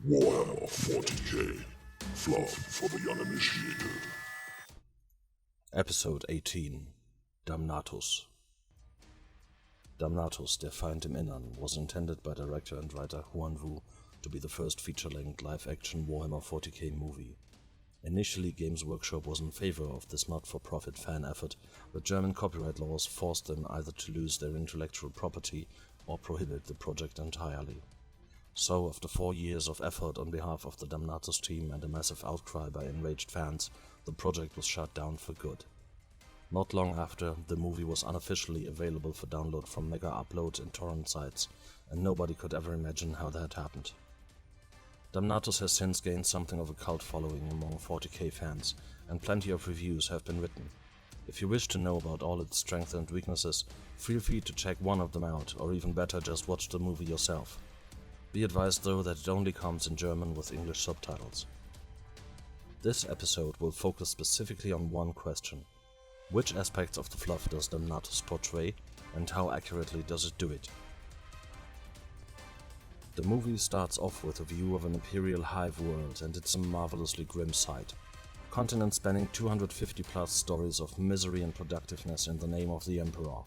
Warhammer 40k Fluff for the uninitiated. Episode 18 Damnatus. Damnatus, der Feind im Innern, was intended by director and writer Huan Wu to be the first feature-length live-action Warhammer 40k movie. Initially, Games Workshop was in favor of this not-for-profit fan effort, but German copyright laws forced them either to lose their intellectual property or prohibit the project entirely. So, after 4 years of effort on behalf of the Damnatus team and a massive outcry by enraged fans, the project was shut down for good. Not long after, the movie was unofficially available for download from mega upload and torrent sites, and nobody could ever imagine how that happened. Damnatus has since gained something of a cult following among 40k fans, and plenty of reviews have been written. If you wish to know about all its strengths and weaknesses, feel free to check one of them out, or even better, just watch the movie yourself. Be advised though that it only comes in German with English subtitles. This episode will focus specifically on one question. Which aspects of the fluff does Damnatus portray, and how accurately does it do it? The movie starts off with a view of an Imperial hive world, and it's a marvelously grim sight. Continents spanning 250 plus stories of misery and productiveness in the name of the Emperor.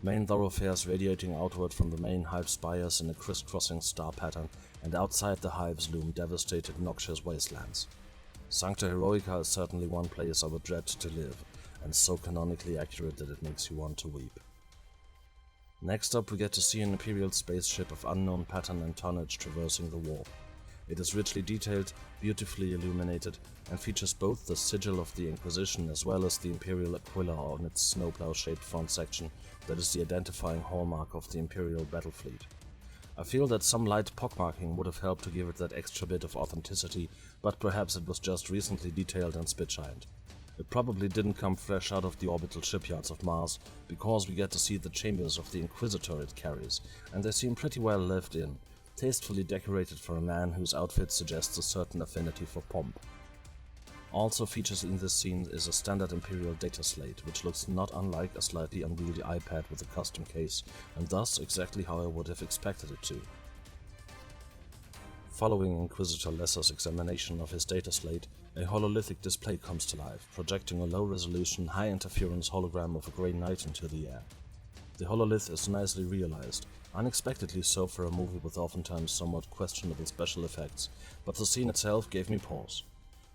Main thoroughfares radiating outward from the main hive spires in a crisscrossing star pattern, and outside the hives loom devastated, noxious wastelands. Sancta Heroica is certainly one place I would dread to live, and so canonically accurate that it makes you want to weep. Next up, we get to see an Imperial spaceship of unknown pattern and tonnage traversing the warp. It is richly detailed, beautifully illuminated, and features both the sigil of the Inquisition as well as the Imperial Aquila on its snowplow-shaped front section that is the identifying hallmark of the Imperial battle fleet. I feel that some light pockmarking would have helped to give it that extra bit of authenticity, but perhaps it was just recently detailed and spit-shined. It probably didn't come fresh out of the orbital shipyards of Mars, because we get to see the chambers of the Inquisitor it carries, and they seem pretty well lived in, tastefully decorated for a man whose outfit suggests a certain affinity for pomp. Also features in this scene is a standard Imperial data slate, which looks not unlike a slightly unwieldy iPad with a custom case, and thus exactly how I would have expected it to. Following Inquisitor Lesser's examination of his data slate, a hololithic display comes to life, projecting a low-resolution, high-interference hologram of a Grey Knight into the air. The hololith is nicely realized, unexpectedly so for a movie with oftentimes somewhat questionable special effects, but the scene itself gave me pause.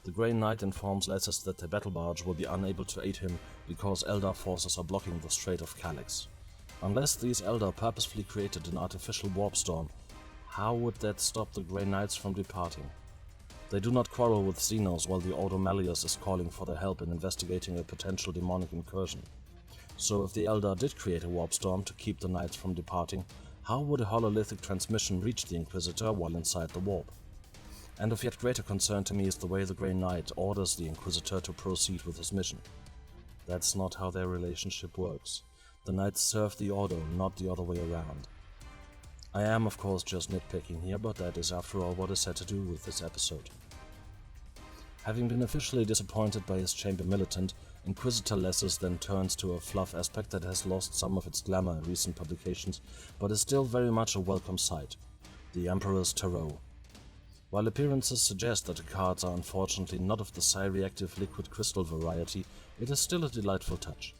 The Grey Knight informs Lessus that the battle barge will be unable to aid him because Eldar forces are blocking the Strait of Calyx. Unless these Eldar purposefully created an artificial warp storm, how would that stop the Grey Knights from departing? They do not quarrel with Xenos while the Ordo Malleus is calling for their help in investigating a potential demonic incursion. So if the Eldar did create a warp storm to keep the Knights from departing, how would a hololithic transmission reach the Inquisitor while inside the warp? And of yet greater concern to me is the way the Grey Knight orders the Inquisitor to proceed with his mission. That's not how their relationship works. The Knights serve the Ordo, not the other way around. I am of course just nitpicking here, but that is after all what is set to do with this episode. Having been officially disappointed by his chamber militant, Inquisitor Lessus then turns to a fluff aspect that has lost some of its glamour in recent publications, but is still very much a welcome sight: the Emperor's Tarot. While appearances suggest that the cards are unfortunately not of the psi-reactive liquid crystal variety, it is still a delightful touch.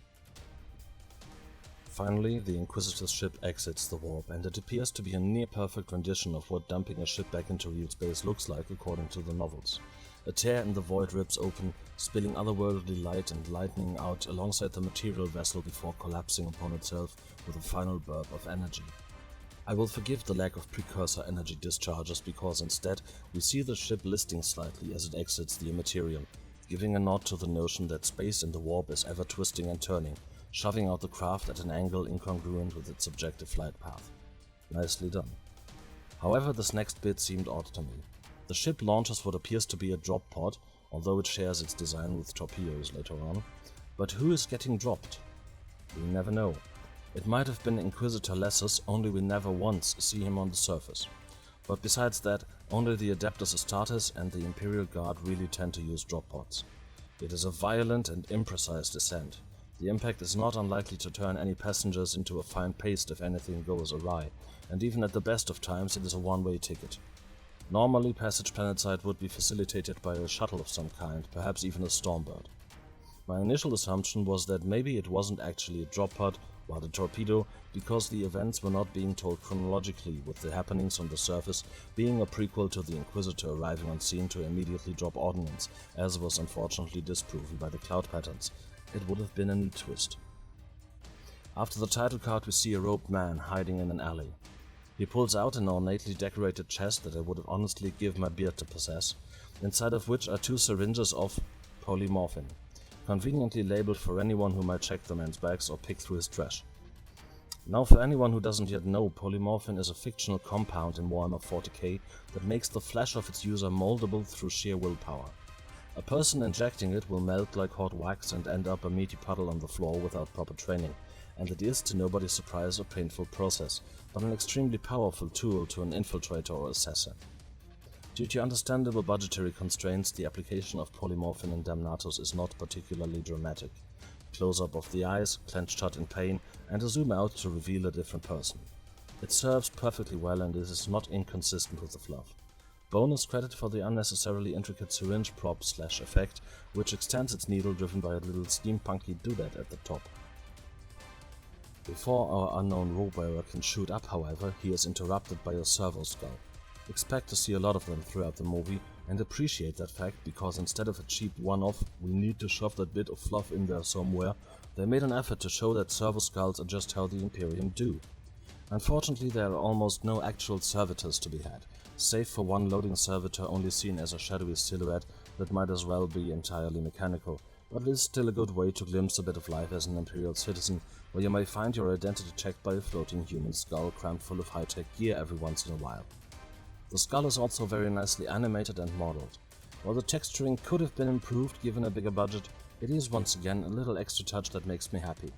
Finally, the Inquisitor's ship exits the warp, and it appears to be a near-perfect rendition of what dumping a ship back into real space looks like according to the novels. A tear in the void rips open, spilling otherworldly light and lightning out alongside the material vessel before collapsing upon itself with a final burp of energy. I will forgive the lack of precursor energy discharges because instead we see the ship listing slightly as it exits the immaterial, giving a nod to the notion that space in the warp is ever twisting and turning, shoving out the craft at an angle incongruent with its objective flight path. Nicely done. However, this next bit seemed odd to me. The ship launches what appears to be a drop pod, although it shares its design with torpedoes later on. But who is getting dropped? We never know. It might have been Inquisitor Lessus, only we never once see him on the surface. But besides that, only the Adeptus Custodes and the Imperial Guard really tend to use drop pods. It is a violent and imprecise descent. The impact is not unlikely to turn any passengers into a fine paste if anything goes awry, and even at the best of times it is a one-way ticket. Normally, passage planetside would be facilitated by a shuttle of some kind, perhaps even a Stormbird. My initial assumption was that maybe it wasn't actually a drop pod, but a torpedo, because the events were not being told chronologically, with the happenings on the surface being a prequel to the Inquisitor arriving on scene to immediately drop ordnance, as was unfortunately disproven by the cloud patterns. It would have been a neat twist. After the title card, we see a robed man hiding in an alley. He pulls out an ornately decorated chest that I would have honestly give my beard to possess, inside of which are 2 syringes of polymorphine, conveniently labeled for anyone who might check the man's bags or pick through his trash. Now, for anyone who doesn't yet know, polymorphine is a fictional compound in Wh40k that makes the flesh of its user moldable through sheer willpower. A person injecting it will melt like hot wax and end up a meaty puddle on the floor without proper training, and it is, to nobody's surprise, a painful process, but an extremely powerful tool to an infiltrator or assassin. Due to understandable budgetary constraints, the application of polymorphine in Damnatos is not particularly dramatic. Close-up of the eyes, clenched shut in pain, and a zoom out to reveal a different person. It serves perfectly well and is not inconsistent with the fluff. Bonus credit for the unnecessarily intricate syringe prop/effect, which extends its needle driven by a little steampunky doodad at the top. Before our unknown role-bearer can shoot up, however, he is interrupted by a servo skull. Expect to see a lot of them throughout the movie, and appreciate that fact because instead of a cheap one-off, we need to shove that bit of fluff in there somewhere, they made an effort to show that servo skulls are just how the Imperium do. Unfortunately, there are almost no actual servitors to be had, save for one loading servitor only seen as a shadowy silhouette that might as well be entirely mechanical, but it is still a good way to glimpse a bit of life as an Imperial citizen, where you may find your identity checked by a floating human skull crammed full of high-tech gear every once in a while. The skull is also very nicely animated and modeled. While the texturing could have been improved given a bigger budget, it is once again a little extra touch that makes me happy.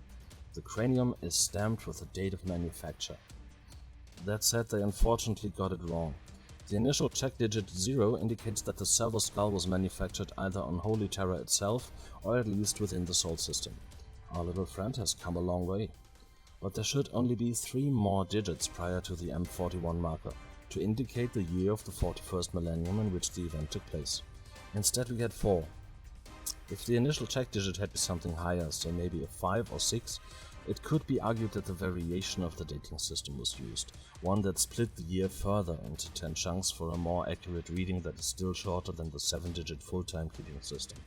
The cranium is stamped with the date of manufacture. That said, they unfortunately got it wrong. The initial check digit 0 indicates that the servo skull was manufactured either on Holy Terra itself or at least within the Sol system. Our little friend has come a long way. But there should only be 3 more digits prior to the M41 marker to indicate the year of the 41st millennium in which the event took place. Instead we get 4. If the initial check digit had been something higher, say maybe a 5 or 6, it could be argued that the variation of the dating system was used, one that split the year further into 10 chunks for a more accurate reading that is still shorter than the 7-digit full-time keeping system.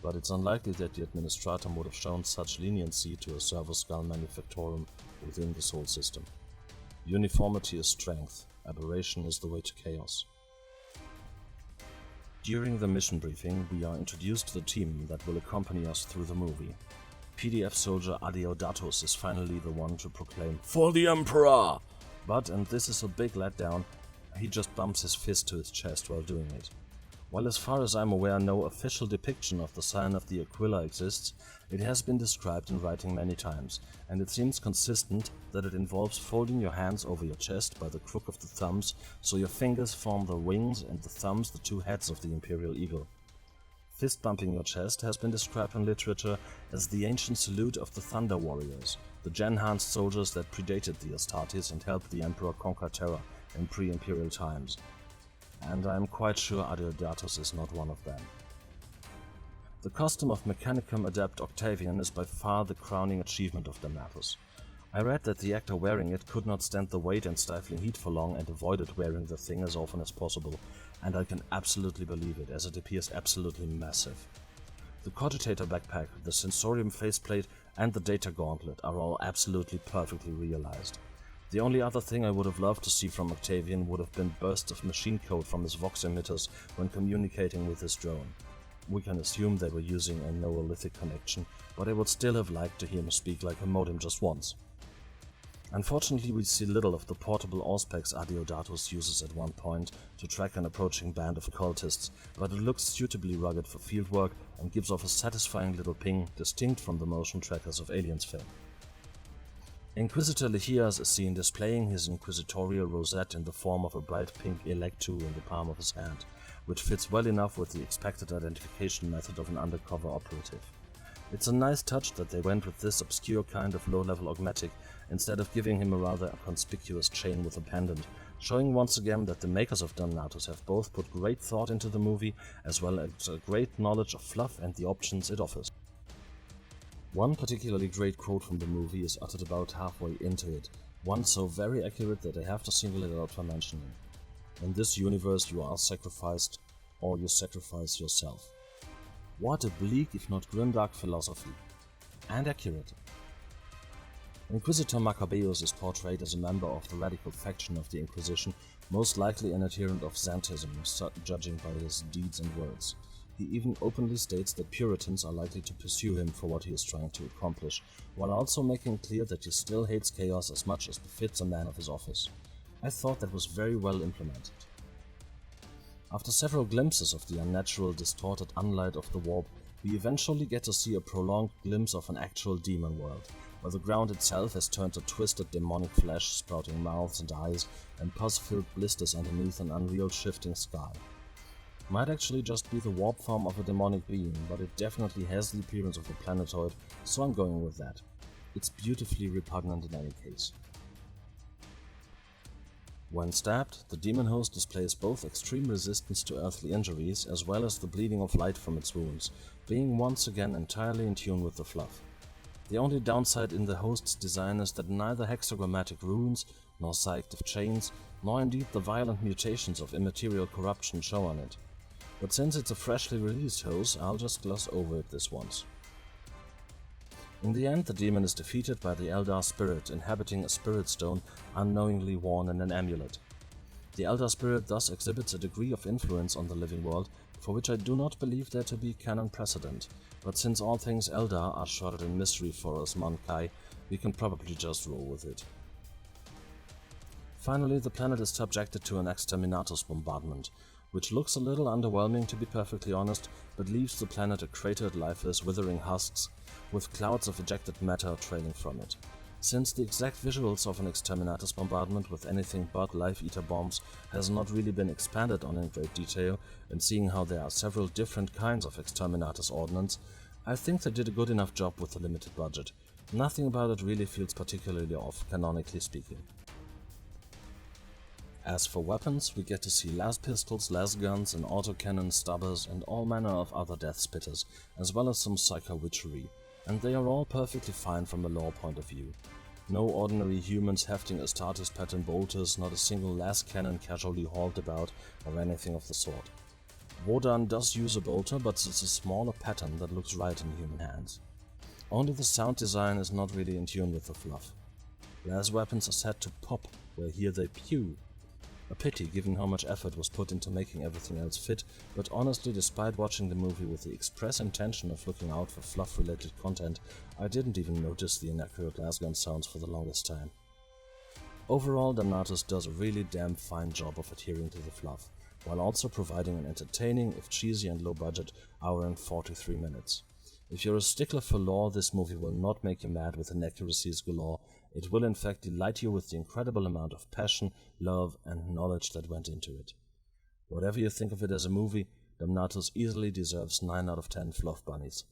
But it's unlikely that the administratum would have shown such leniency to a servo skull manufactorum within the Sol system. Uniformity is strength, aberration is the way to chaos. During the mission briefing, we are introduced to the team that will accompany us through the movie. PDF soldier Adeptus is finally the one to proclaim, "For the Emperor!" But, and this is a big letdown, he just bumps his fist to his chest while doing it. While as far as I'm aware no official depiction of the sign of the Aquila exists, it has been described in writing many times, and it seems consistent that it involves folding your hands over your chest by the crook of the thumbs so your fingers form the wings and the thumbs the 2 heads of the Imperial Eagle. Fist bumping your chest has been described in literature as the ancient salute of the Thunder Warriors, the gen-enhanced soldiers that predated the Astartes and helped the Emperor conquer Terra in pre-Imperial times. And I am quite sure Adeptus is not one of them. The costume of Mechanicum Adept Octavian is by far the crowning achievement of Damnatus. I read that the actor wearing it could not stand the weight and stifling heat for long and avoided wearing the thing as often as possible, and I can absolutely believe it, as it appears absolutely massive. The Cogitator backpack, the Sensorium faceplate, and the Data Gauntlet are all absolutely perfectly realized. The only other thing I would have loved to see from Octavian would have been bursts of machine code from his vox emitters when communicating with his drone. We can assume they were using a Neolithic connection, but I would still have liked to hear him speak like a modem just once. Unfortunately, we see little of the portable auspex Adeptus uses at one point to track an approaching band of cultists, but it looks suitably rugged for fieldwork and gives off a satisfying little ping distinct from the motion trackers of Aliens fame. Inquisitor Lehias is seen displaying his inquisitorial rosette in the form of a bright pink Electu in the palm of his hand, which fits well enough with the expected identification method of an undercover operative. It's a nice touch that they went with this obscure kind of low-level augmetic instead of giving him a rather conspicuous chain with a pendant, showing once again that the makers of Damnatus have both put great thought into the movie as well as a great knowledge of fluff and the options it offers. One particularly great quote from the movie is uttered about halfway into it, one so very accurate that I have to single it out for mentioning. In this universe you are sacrificed, or you sacrifice yourself. What a bleak if not grimdark philosophy. And accurate. Inquisitor Maccabeus is portrayed as a member of the radical faction of the Inquisition, most likely an adherent of Xantism, judging by his deeds and words. He even openly states that Puritans are likely to pursue him for what he is trying to accomplish, while also making clear that he still hates chaos as much as befits a man of his office. I thought that was very well implemented. After several glimpses of the unnatural, distorted unlight of the warp, we eventually get to see a prolonged glimpse of an actual demon world, where the ground itself has turned to twisted demonic flesh sprouting mouths and eyes and pus-filled blisters underneath an unreal shifting sky. Might actually just be the warp form of a demonic being, but it definitely has the appearance of a planetoid, so I'm going with that. It's beautifully repugnant in any case. When stabbed, the demon host displays both extreme resistance to earthly injuries as well as the bleeding of light from its wounds, being once again entirely in tune with the fluff. The only downside in the host's design is that neither hexagrammatic runes, nor psychic chains, nor indeed the violent mutations of immaterial corruption show on it. But since it's a freshly released host, I'll just gloss over it this once. In the end, the demon is defeated by the Eldar spirit inhabiting a spirit stone unknowingly worn in an amulet. The Eldar spirit thus exhibits a degree of influence on the living world for which I do not believe there to be canon precedent, but since all things Eldar are shrouded in mystery for us Mankai, we can probably just roll with it. Finally, the planet is subjected to an exterminatus bombardment, which looks a little underwhelming to be perfectly honest, but leaves the planet a cratered, lifeless, withering husks, with clouds of ejected matter trailing from it. Since the exact visuals of an exterminatus bombardment with anything but life-eater bombs has not really been expanded on in great detail, and seeing how there are several different kinds of exterminatus ordnance, I think they did a good enough job with the limited budget. Nothing about it really feels particularly off, canonically speaking. As for weapons, we get to see las pistols, las guns, an autocannon, stubbers, and all manner of other death spitters, as well as some psycho-witchery, and they are all perfectly fine from a lore point of view. No ordinary humans hefting Astartes pattern bolters, not a single las cannon casually hauled about, or anything of the sort. Wodan does use a bolter, but it's a smaller pattern that looks right in human hands. Only the sound design is not really in tune with the fluff. Las weapons are said to pop, where here they pew. A pity, given how much effort was put into making everything else fit, but honestly, despite watching the movie with the express intention of looking out for fluff-related content, I didn't even notice the inaccurate lasgun sounds for the longest time. Overall, Damnatus does a really damn fine job of adhering to the fluff, while also providing an entertaining, if cheesy and low-budget, hour and 43 minutes. If you're a stickler for lore, this movie will not make you mad with inaccuracies galore. It will in fact delight you with the incredible amount of passion, love, and knowledge that went into it. Whatever you think of it as a movie, Damnatus easily deserves 9 out of 10 fluff bunnies.